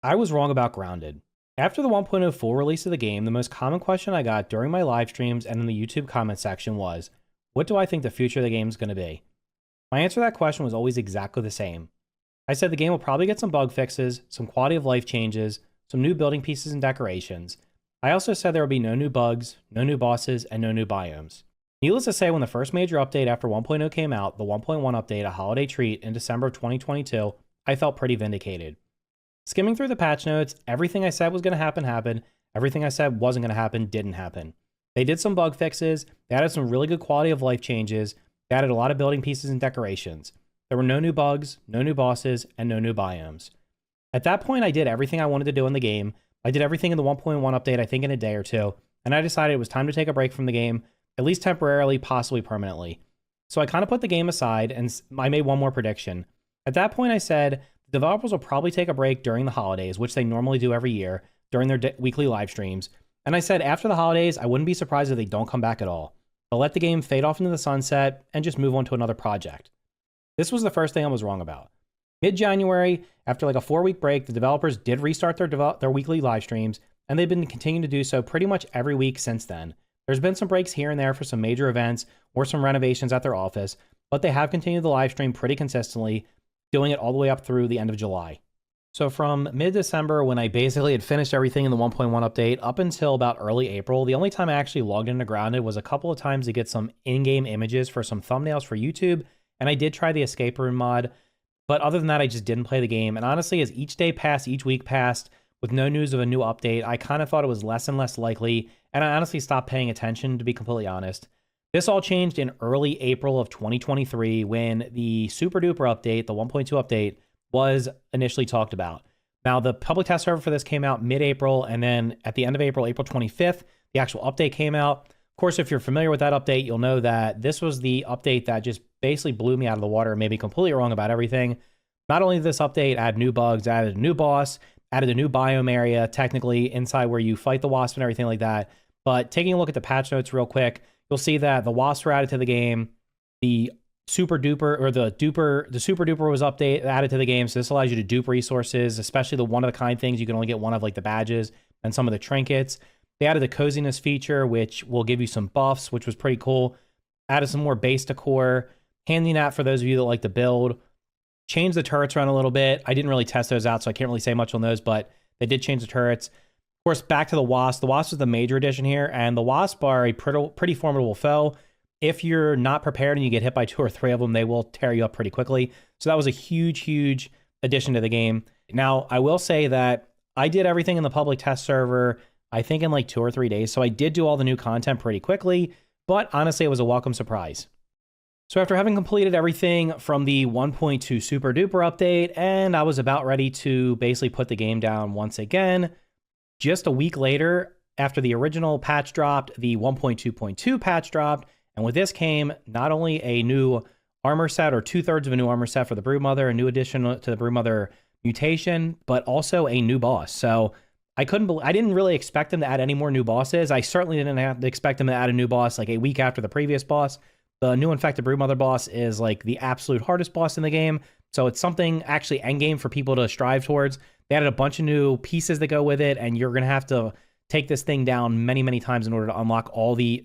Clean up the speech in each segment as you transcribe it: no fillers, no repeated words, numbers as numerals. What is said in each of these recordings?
I was wrong about Grounded. After the 1.0 full release of the game, the most common question I got during my live streams and in the YouTube comment section was, what do I think the future of the game is going to be? My answer to that question was always exactly the same. I said the game will probably get some bug fixes, some quality of life changes, some new building pieces and decorations. I also said there will be no new bugs, no new bosses, and no new biomes. Needless to say, when the first major update after 1.0 came out, the 1.1 update, a holiday treat in December of 2022, I felt pretty vindicated. Skimming through the patch notes, everything I said was going to happen happened. Everything I said wasn't going to happen didn't happen. They did some bug fixes. They added some really good quality of life changes. They added a lot of building pieces and decorations. There were no new bugs, no new bosses, and no new biomes. At that point, I did everything I wanted to do in the game. I did everything in the 1.1 update, I think in a day or two, and I decided it was time to take a break from the game, at least temporarily, possibly permanently. So I kind of put the game aside, and I made one more prediction. At that point, I said, developers will probably take a break during the holidays, which they normally do every year, during their weekly live streams. And I said, after the holidays, I wouldn't be surprised if they don't come back at all. They'll let the game fade off into the sunset and just move on to another project. This was the first thing I was wrong about. Mid-January, after like a 4-week break, the developers did restart their weekly live streams, and they've been continuing to do so pretty much every week since then. There's been some breaks here and there for some major events or some renovations at their office, but they have continued the live stream pretty consistently, doing it all the way up through the end of July. So from mid-December, when I basically had finished everything in the 1.1 update, up until about early April, the only time I actually logged into Grounded was a couple of times to get some in-game images for some thumbnails for YouTube, and I did try the escape room mod, but other than that, I just didn't play the game. And honestly, as each day passed, each week passed, with no news of a new update, I kind of thought it was less and less likely, and I honestly stopped paying attention, to be completely honest. This all changed in early April of 2023 when the super duper update, the 1.2 update, was initially talked about. Now, the public test server for this came out mid-April, and then at the end of April, April 25th, the actual update came out. Of course, if you're familiar with that update, you'll know that this was the update that just basically blew me out of the water and made me completely wrong about everything. Not only did this update add new bugs, added a new boss, added a new biome area, technically inside where you fight the wasp and everything like that, but taking a look at the patch notes real quick, you'll see that the wasps were added to the game. The super duper was added to the game. So this allows you to dupe resources, especially the one of a kind things. You can only get one of, like the badges and some of the trinkets. They added a coziness feature, which will give you some buffs, which was pretty cool. Added some more base decor, handy that for those of you that like to build. Changed the turrets around a little bit. I didn't really test those out, so I can't really say much on those, but they did change the turrets. Of course, back to the wasp. The wasp is the major addition here, and the wasp are a pretty formidable foe. If you're not prepared and you get hit by 2 or 3 of them, they will tear you up pretty quickly. So that was a huge, huge addition to the game. Now, I will say that I did everything in the public test server, I think in like 2 or 3 days. So I did do all the new content pretty quickly, but honestly, it was a welcome surprise. So after having completed everything from the 1.2 super duper update, and I was about ready to basically put the game down once again, just a week later, after the original patch dropped, the 1.2.2 patch dropped, and with this came not only a new armor set, or 2/3 of a new armor set for the Broodmother, a new addition to the Broodmother mutation, but also a new boss. So I didn't really expect them to add any more new bosses. I certainly didn't expect them to add a new boss like a week after the previous boss. The new infected Broodmother boss is like the absolute hardest boss in the game. So it's something actually endgame for people to strive towards. They added a bunch of new pieces that go with it, and you're going to have to take this thing down many, many times in order to unlock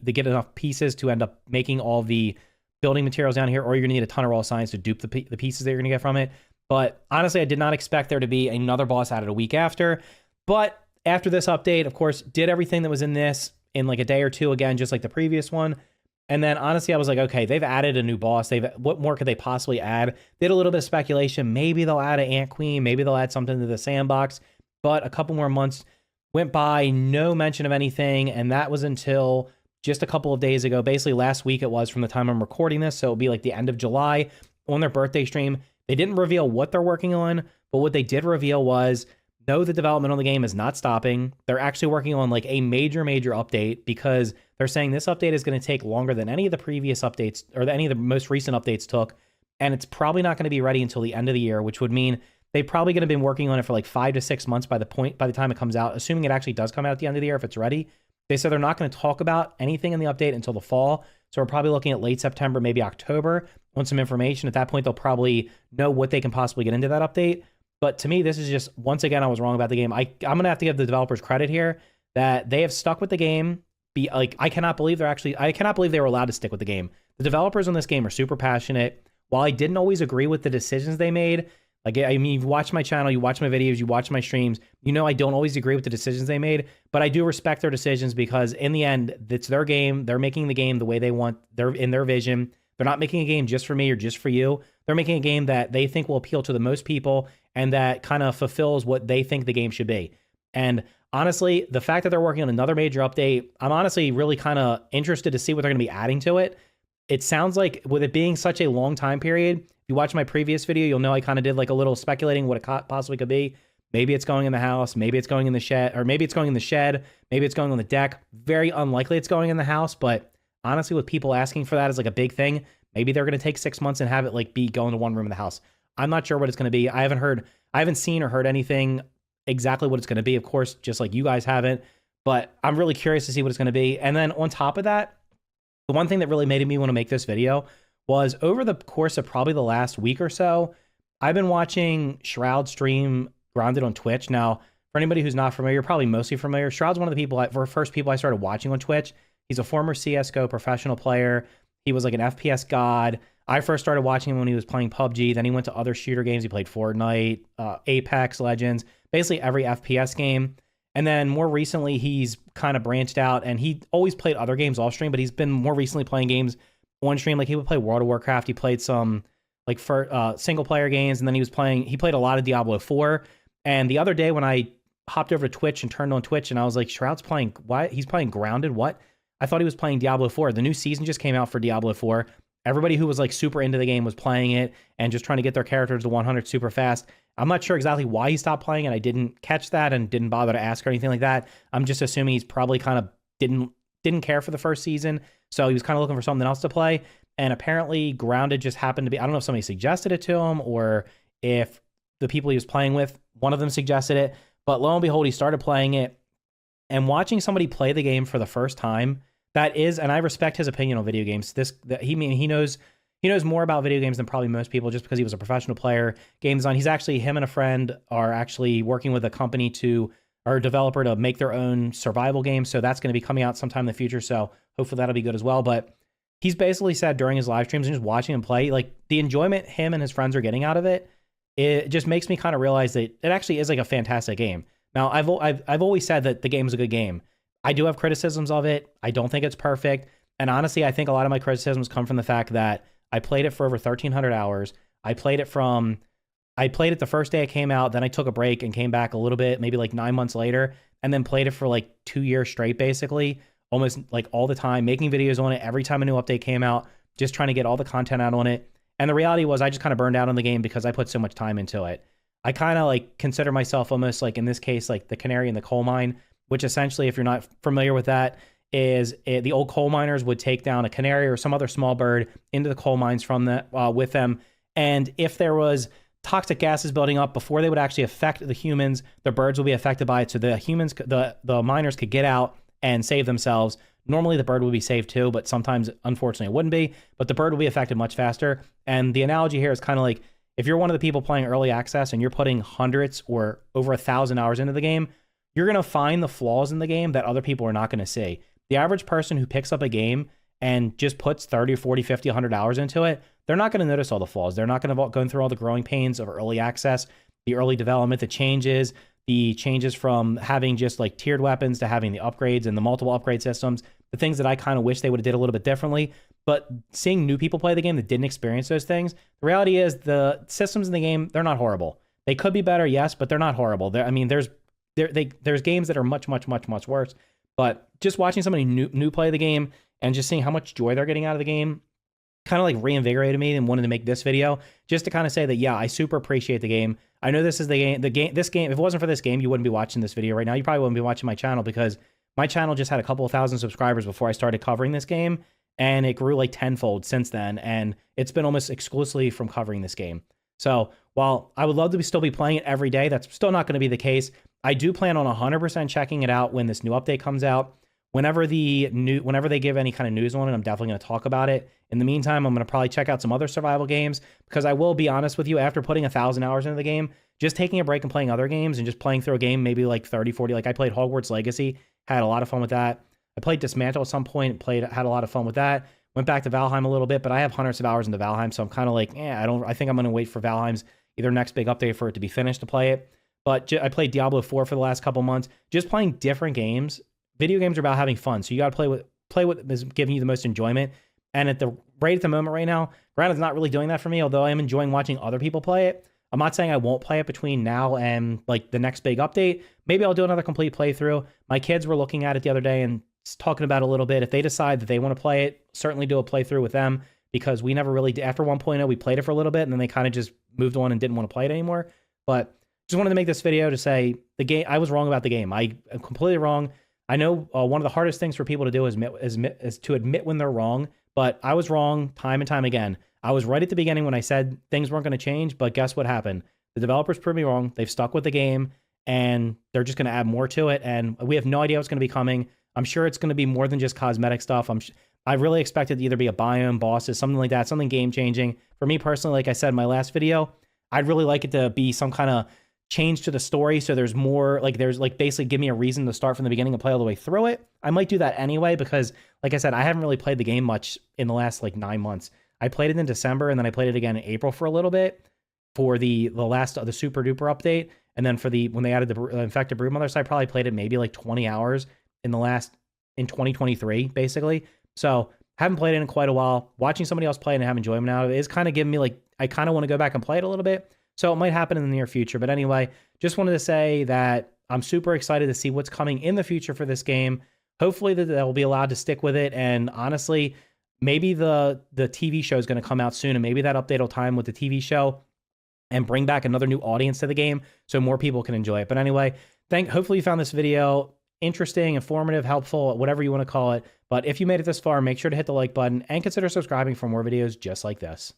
get enough pieces to end up making all the building materials down here, or you're going to need a ton of raw science to dupe the pieces that you're going to get from it. But honestly, I did not expect there to be another boss added a week after. But after this update, of course, did everything that was in this in like a day or two again, just like the previous one. And then honestly, I was like, okay, they've added a new boss. What more could they possibly add? Did a little bit of speculation. Maybe they'll add an Ant Queen. Maybe they'll add something to the sandbox. But a couple more months went by, no mention of anything. And that was until just a couple of days ago. Basically, last week it was from the time I'm recording this. So it'll be like the end of July on their birthday stream. They didn't reveal what they're working on, but what they did reveal was, no, the development on the game is not stopping. They're actually working on like a major, major update, because they're saying this update is going to take longer than any of the previous updates or any of the most recent updates took. And it's probably not going to be ready until the end of the year, which would mean they're probably going to be working on it for like 5 to 6 months by the time it comes out, assuming it actually does come out at the end of the year if it's ready. They said they're not going to talk about anything in the update until the fall. So we're probably looking at late September, maybe October, on some information. At that point, they'll probably know what they can possibly get into that update. But to me, this is just, once again, I was wrong about the game. I'm going to have to give the developers credit here that they have stuck with the game. I cannot believe they were allowed to stick with the game. The developers on this game are super passionate. While I didn't always agree with the decisions they made, like, I mean, you've watched my channel, you watch my videos, you watch my streams, you know I don't always agree with the decisions they made, but I do respect their decisions because in the end, it's their game. They're making the game the way they want. They're in their vision. They're not making a game just for me or just for you. They're making a game that they think will appeal to the most people and that kind of fulfills what they think the game should be. And honestly, the fact that they're working on another major update, I'm honestly really kind of interested to see what they're going to be adding to it. It sounds like with it being such a long time period, if you watch my previous video, you'll know I kind of did like a little speculating what it possibly could be. Maybe it's going in the house, maybe it's going in the shed, or maybe it's going in the shed, maybe it's going on the deck. Very unlikely it's going in the house, but honestly, with people asking for that as like a big thing, maybe they're going to take 6 months and have it like be going to one room in the house. I'm not sure what it's going to be. I haven't seen or heard anything exactly what it's going to be, of course, just like you guys haven't, but I'm really curious to see what it's going to be. And then on top of that, the one thing that really made me want to make this video was over the course of probably the last week or so, I've been watching Shroud stream Grounded on Twitch. Now, for anybody who's not familiar, probably mostly familiar, Shroud's one of the first people I started watching on Twitch. He's a former CSGO professional player. He was like an FPS god. I first started watching him when he was playing PUBG. Then he went to other shooter games. He played Fortnite, Apex Legends, basically every FPS game. And then more recently, he's kind of branched out and he always played other games off stream, but he's been more recently playing games on stream. Like he would play World of Warcraft. He played some like for single player games. And then he played a lot of Diablo 4. And the other day when I hopped over to Twitch and turned on Twitch and I was like, Shroud's playing, why? He's playing Grounded. What? I thought he was playing Diablo 4. The new season just came out for Diablo 4. Everybody who was like super into the game was playing it and just trying to get their characters to 100 super fast. I'm not sure exactly why he stopped playing it. I didn't catch that and didn't bother to ask or anything like that. I'm just assuming he's probably kind of didn't care for the first season. So he was kind of looking for something else to play. And apparently Grounded just happened to be, I don't know if somebody suggested it to him or if the people he was playing with, one of them suggested it. But lo and behold, he started playing it and watching somebody play the game for the first time. That is, and I respect his opinion on video games. He knows more about video games than probably most people just because he was a professional player, game design. Him and a friend are actually working with a company or a developer to make their own survival game. So that's going to be coming out sometime in the future. So hopefully that'll be good as well. But he's basically said during his live streams and just watching him play, like the enjoyment him and his friends are getting out of it, it just makes me kind of realize that it actually is like a fantastic game. Now, I've always said that the game is a good game. I do have criticisms of it. I don't think it's perfect. And honestly, I think a lot of my criticisms come from the fact that I played it for over 1,300 hours. I played it the first day it came out, then I took a break and came back a little bit, maybe like 9 months later, and then played it for like 2 years straight, basically, almost like all the time, making videos on it every time a new update came out, just trying to get all the content out on it. And the reality was I just kind of burned out on the game because I put so much time into it. I kind of like consider myself almost like, in this case, like the canary in the coal mine, which essentially, if you're not familiar with that, is the old coal miners would take down a canary or some other small bird into the coal mines with them. And if there was toxic gases building up before they would actually affect the humans, the birds will be affected by it. So the miners could get out and save themselves. Normally the bird would be saved too, but sometimes, unfortunately, it wouldn't be. But the bird will be affected much faster. And the analogy here is kind of like, if you're one of the people playing early access and you're putting hundreds or over 1,000 hours into the game, you're going to find the flaws in the game that other people are not going to see. The average person who picks up a game and just puts 30, 40, 50, 100 hours into it, they're not going to notice all the flaws. They're not going to go through all the growing pains of early access, the early development, the changes from having just like tiered weapons to having the upgrades and the multiple upgrade systems, the things that I kind of wish they would have did a little bit differently. But seeing new people play the game that didn't experience those things, the reality is the systems in the game, they're not horrible. They could be better, yes, but they're not horrible. There's games that are much, much, much, much worse. But just watching somebody new play the game and just seeing how much joy they're getting out of the game kind of like reinvigorated me and wanted to make this video just to kind of say that, yeah, I super appreciate the game. I know this is this game, if it wasn't for this game, you wouldn't be watching this video right now. You probably wouldn't be watching my channel because my channel just had a couple of thousand subscribers before I started covering this game. And it grew like tenfold since then. And it's been almost exclusively from covering this game. So while I would love to still be playing it every day, that's still not going to be the case. I do plan on 100% checking it out when this new update comes out. Whenever they give any kind of news on it, I'm definitely going to talk about it. In the meantime, I'm going to probably check out some other survival games because I will be honest with you, after putting 1,000 hours into the game, just taking a break and playing other games and just playing through a game, maybe like 30, 40. Like I played Hogwarts Legacy, had a lot of fun with that. I played Dismantle at some point, had a lot of fun with that. Went back to Valheim a little bit, but I have hundreds of hours into Valheim, so I'm kind of like, I think I'm going to wait for Valheim's either next big update for it to be finished to play it. But I played Diablo 4 for the last couple months, just playing different games. Video games are about having fun, so you got to play what is giving you the most enjoyment. And at the moment right now, granted, it's not really doing that for me, although I am enjoying watching other people play it. I'm not saying I won't play it between now and like the next big update. Maybe I'll do another complete playthrough. My kids were looking at it the other day and talking about it a little bit. If they decide that they want to play it, certainly do a playthrough with them, because we never really did. After 1.0, we played it for a little bit and then they kind of just moved on and didn't want to play it anymore. But just wanted to make this video to say the game, I was wrong about the game. I am completely wrong. I know one of the hardest things for people to do is to admit when they're wrong, but I was wrong time and time again. I was right at the beginning when I said things weren't going to change, but guess what happened? The developers proved me wrong. They've stuck with the game and they're just going to add more to it. And we have no idea what's going to be coming. I'm sure it's going to be more than just cosmetic stuff. I really expected to either be a biome, bosses, something like that, something game changing. For me personally, like I said in my last video, I'd really like it to be some kind of change to the story, so there's more, like there's like basically give me a reason to start from the beginning and play all the way through it. I might do that anyway because, like I said, I haven't really played the game much in the last like 9 months. I played it in December and then I played it again in April for a little bit for the last of the super duper update, and then for when they added the infected broodmother, so I probably played it maybe like 20 hours in 2023 basically. So haven't played it in quite a while. Watching somebody else play it and have enjoyment out of it is kind of giving me like, I kind of want to go back and play it a little bit. So it might happen in the near future. But anyway, just wanted to say that I'm super excited to see what's coming in the future for this game. Hopefully that they'll be allowed to stick with it. And honestly, maybe the TV show is going to come out soon, and maybe that update will time with the TV show and bring back another new audience to the game so more people can enjoy it. But anyway, hopefully you found this video interesting, informative, helpful, whatever you want to call it. But if you made it this far, make sure to hit the like button and consider subscribing for more videos just like this.